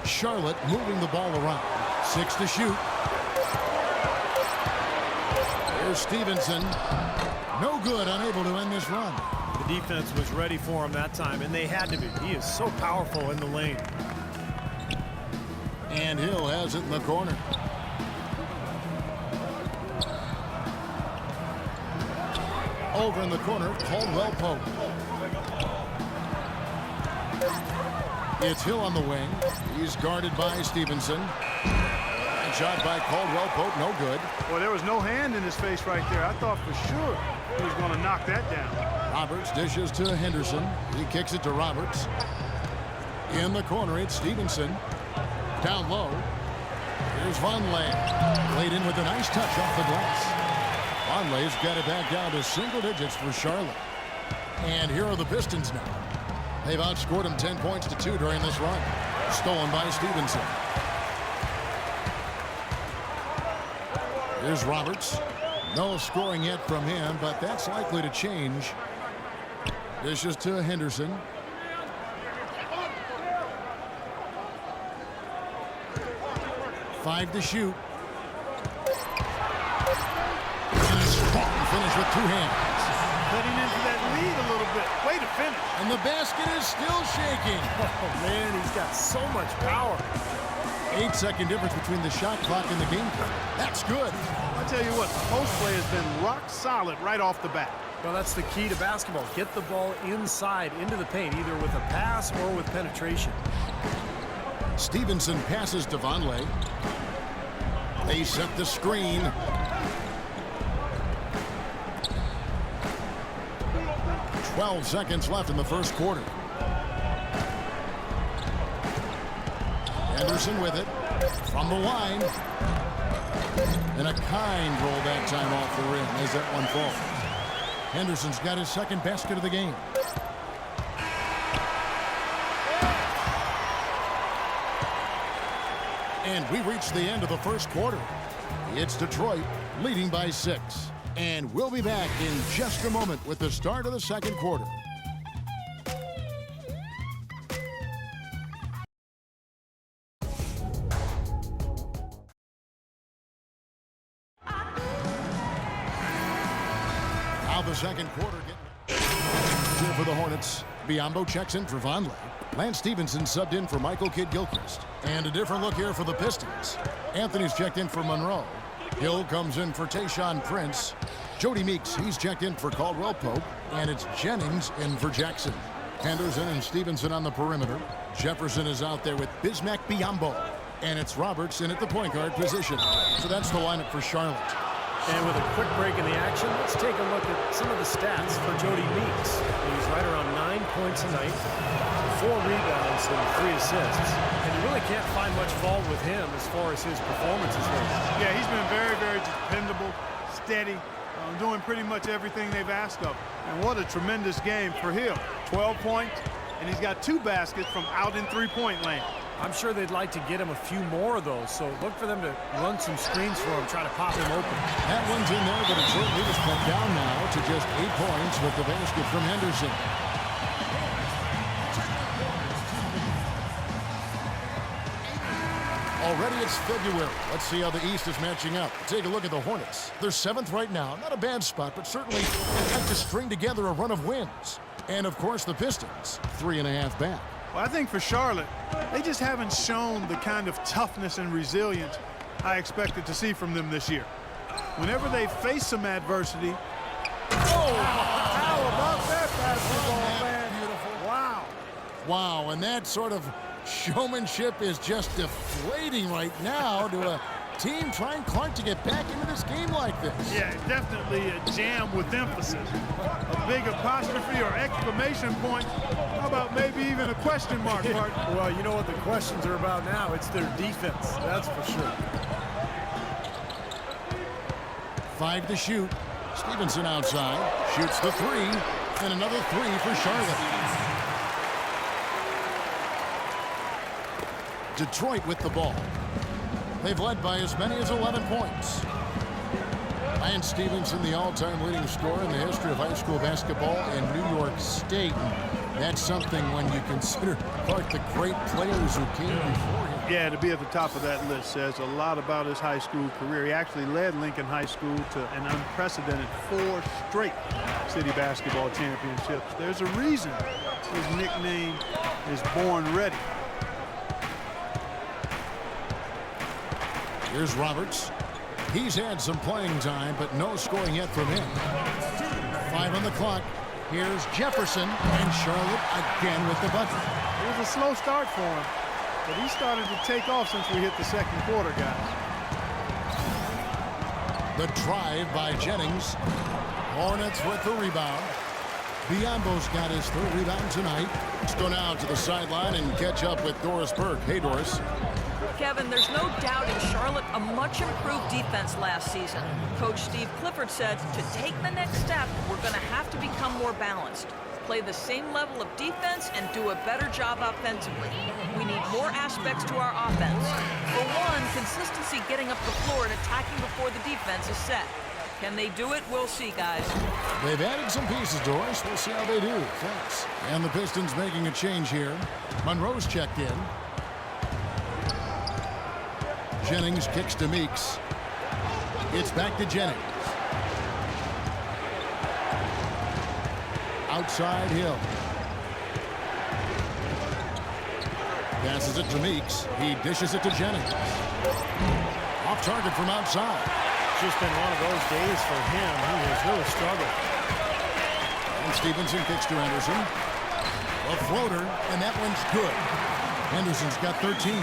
Charlotte moving the ball around. 6 to shoot. Here's Stevenson. No good, unable to end this run. The defense was ready for him that time, and they had to be. He is so powerful in the lane. And Hill has it in the corner. Over in the corner, Caldwell Pope. It's Hill on the wing. He's guarded by Stevenson. And shot by Caldwell Pope, no good. Well, there was no hand in his face right there. I thought for sure he was going to knock that down. Roberts dishes to Henderson. He kicks it to Roberts. In the corner, it's Stevenson. Down low. Here's Vonleh. Played in with a nice touch off the glass. Vonleh's got it back down to single digits for Charlotte. And here are the Pistons now. They've outscored them 10 points to 2 during this run. Stolen by Stevenson. Here's Roberts. No scoring yet from him, but that's likely to change. Dishes to Henderson. Five to shoot. And a strong finish with 2 hands. Cutting into that lead a little bit. Way to finish. And the basket is still shaking. Oh, man, he's got so much power. 8-second difference between the shot clock and the game clock. That's good. I tell you what, the post play has been rock solid right off the bat. Well, that's the key to basketball. Get the ball inside into the paint, either with a pass or with penetration. Stevenson passes to Vonleh. They set the screen. Twelve seconds left in the first quarter. Henderson with it from the line. And a kind roll that time off the rim as that one falls. Henderson's got his second basket of the game. And we reach the end of the first quarter. It's Detroit leading by 6. And we'll be back in just a moment with the start of the second quarter. Now the second quarter here for the Hornets. Biyombo checks in for Vonleh. Lance Stevenson subbed in for Michael Kidd-Gilchrist. And a different look here for the Pistons. Anthony's checked in for Monroe. Hill comes in for Tayshaun Prince. Jody Meeks, he's checked in for Caldwell Pope. And it's Jennings in for Jackson. Henderson and Stevenson on the perimeter. Jefferson is out there with Bismack Biyombo. And it's Roberts in at the point guard position. So that's the lineup for Charlotte. And with a quick break in the action, let's take a look at some of the stats for Jody Meeks. He's right around 9 points a night, 4 rebounds and 3 assists. And you really can't find much fault with him as far as his performances go. Yeah, he's been very, very dependable, steady, doing pretty much everything they've asked of him. And what a tremendous game for him. 12 points, and he's got 2 baskets from out in three-point land. I'm sure they'd like to get him a few more of those, so look for them to run some screens for him, try to pop him open. That one's in there, but Detroit lead is cut down now to just 8 points with the basket from Henderson. Already it's February. Let's see how the East is matching up. Take a look at the Hornets. They're 7th right now. Not a bad spot, but certainly they'd like to string together a run of wins. And, of course, the Pistons, 3.5 back. Well, I think for Charlotte, they just haven't shown the kind of toughness and resilience I expected to see from them this year. Whenever they face some adversity, how about that basketball, man? Beautiful. wow. Wow, and that sort of showmanship is just deflating right now to a team trying Clark to get back into this game like this. Yeah, definitely a jam with emphasis. A big apostrophe or exclamation point. How about maybe even a question mark, Martin? Well, you know what the questions are about now. It's their defense, that's for sure. 5 to shoot. Stevenson outside. Shoots the 3. And another 3 for Charlotte. Detroit with the ball. They've led by as many as 11 points. Lance Stevenson, the all-time leading scorer in the history of high school basketball in New York State. That's something when you consider Clark the great players who came before him. Yeah, to be at the top of that list says a lot about his high school career. He actually led Lincoln High School to an unprecedented 4 straight city basketball championships. There's a reason his nickname is Born Ready. Here's Roberts. He's had some playing time, but no scoring yet from him. 5 on the clock. Here's Jefferson, and Charlotte again with the bucket. It was a slow start for him, but he started to take off since we hit the second quarter, guys. The drive by Jennings. Hornets with the rebound. Biombo's got his 3rd rebound tonight. Let's go now to the sideline and catch up with Doris Burke. Hey, Doris. Kevin, there's no doubt in Charlotte a much improved defense last season. Coach Steve Clifford said to take the next step, we're going to have to become more balanced, play the same level of defense, and do a better job offensively. We need more aspects to our offense. For one, consistency getting up the floor and attacking before the defense is set. Can they do it? We'll see, guys. They've added some pieces, Doris. We'll see how they do. Thanks. And the Pistons making a change here. Monroe's checked in. Jennings kicks to Meeks. It's back to Jennings. Outside Hill. Passes it to Meeks. He dishes it to Jennings. Off target from outside. It's just been one of those days for him. He has really struggled. And Stevenson kicks to Henderson. A floater, and that one's good. Henderson's got 13.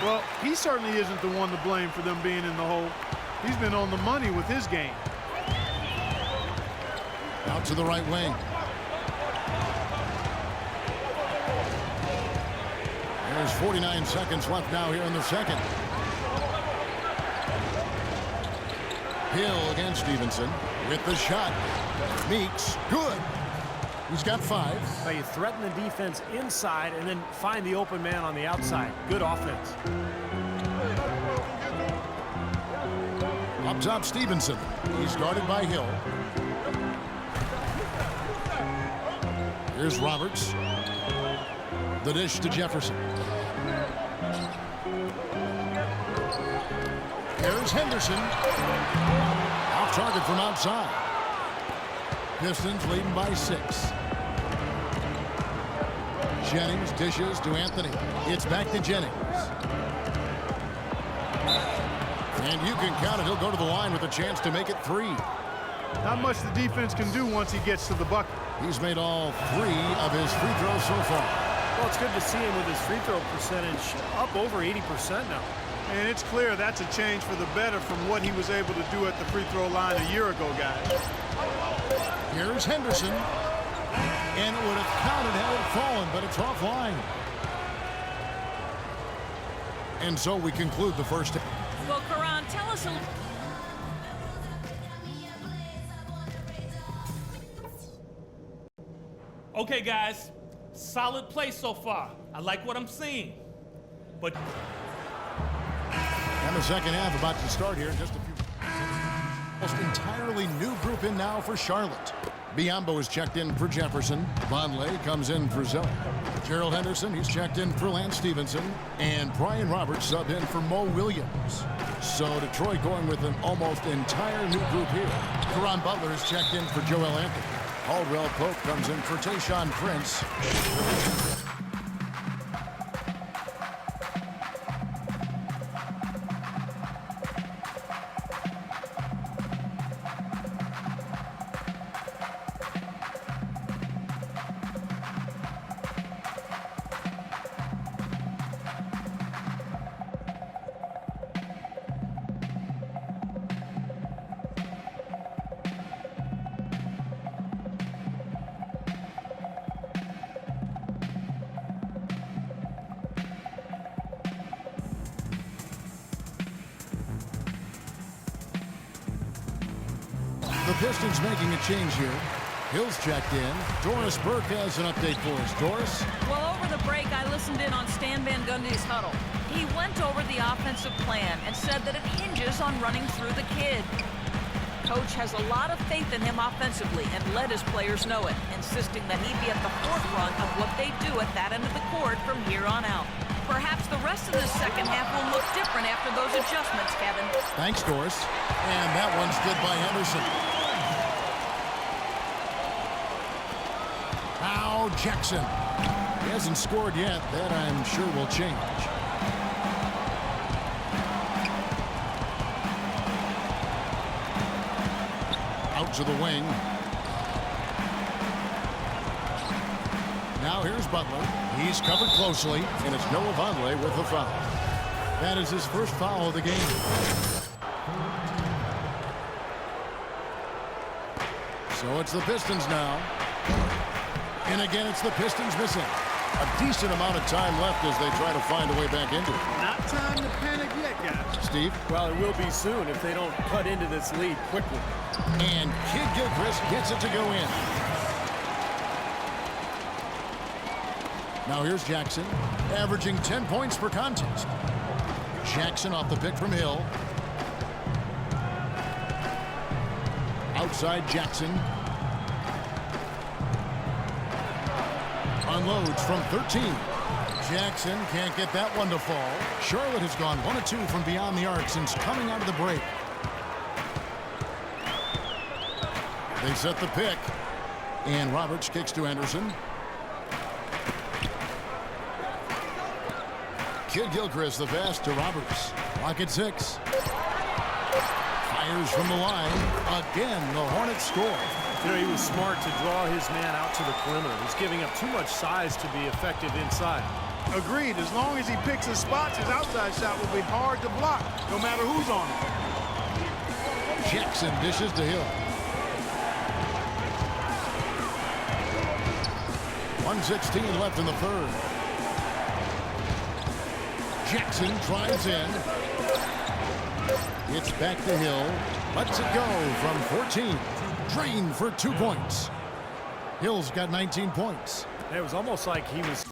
Well, he certainly isn't the one to blame for them being in the hole. He's been on the money with his game. Out to the right wing. There's 49 seconds left now here in the second. Hill against Stevenson with the shot. Meeks, good. He's got 5. Now you threaten the defense inside and then find the open man on the outside. Good offense. Up top, Stevenson. He's guarded by Hill. Here's Roberts. The dish to Jefferson. Here's Henderson. Off target from outside. Pistons leading by 6. Jennings dishes to Anthony. It's back to Jennings. And you can count it. He'll go to the line with a chance to make it 3. Not much the defense can do once he gets to the bucket. He's made all 3 of his free throws so far. Well, it's good to see him with his free throw percentage up over 80% now. And it's clear that's a change for the better from what he was able to do at the free throw line a year ago, guys. Here's Henderson. And it would have counted had it fallen, but it's offline. And so we conclude the first. Well, Karan, tell us a Okay, guys, solid play so far. I like what I'm seeing. But And the second half about to start here in just a few. Almost entirely new group in now for Charlotte. Biombo is checked in for Jefferson. Vonleh comes in for Zoe. Gerald Henderson, he's checked in for Lance Stevenson. And Brian Roberts subbed in for Mo Williams. So Detroit going with an almost entire new group here. Caron Butler is checked in for Joel Anthony. Caldwell Pope comes in for Tayshaun Prince. The Pistons making a change here. Hill's checked in. Doris Burke has an update for us. Doris? Well, over the break, I listened in on Stan Van Gundy's huddle. He went over the offensive plan and said that it hinges on running through the kid. coach has a lot of faith in him offensively and let his players know it, insisting that he be at the forefront of what they do at that end of the court from here on out. Perhaps the rest of the second half will look different after those adjustments, Kevin. Thanks, Doris. And that one's good by Henderson. Now Jackson. He hasn't scored yet. That, I'm sure, will change. Out to the wing. Now here's Butler. He's covered closely, and it's Noah Vonleh with the foul. That is his first foul of the game. So it's the Pistons now. And again, it's the Pistons missing. A decent amount of time left as they try to find a way back into it. Not time to panic yet, guys. Steve? Well, it will be soon if they don't cut into this lead quickly. And Kid Gilchrist gets it to go in. Now here's Jackson, averaging 10 points per contest. Jackson off the pick from Hill. Outside Jackson. Unloads from 13. Jackson can't get that one to fall. Charlotte has gone 1 of 2 from beyond the arc since coming out of the break. They set the pick. And Roberts kicks to Henderson. Kid Gilchrist the pass to Roberts. Clock at 6. Fires from the line. Again, the Hornets score. You know, he was smart to draw his man out to the perimeter. He's giving up too much size to be effective inside. Agreed. As long as he picks his spots, his outside shot will be hard to block, no matter who's on him. Jackson dishes to Hill. 1:16 left in the third. Jackson drives in. It's back to Hill. Lets it go from 14. Drained for 2 points. Hill's got 19 points. It was almost like he was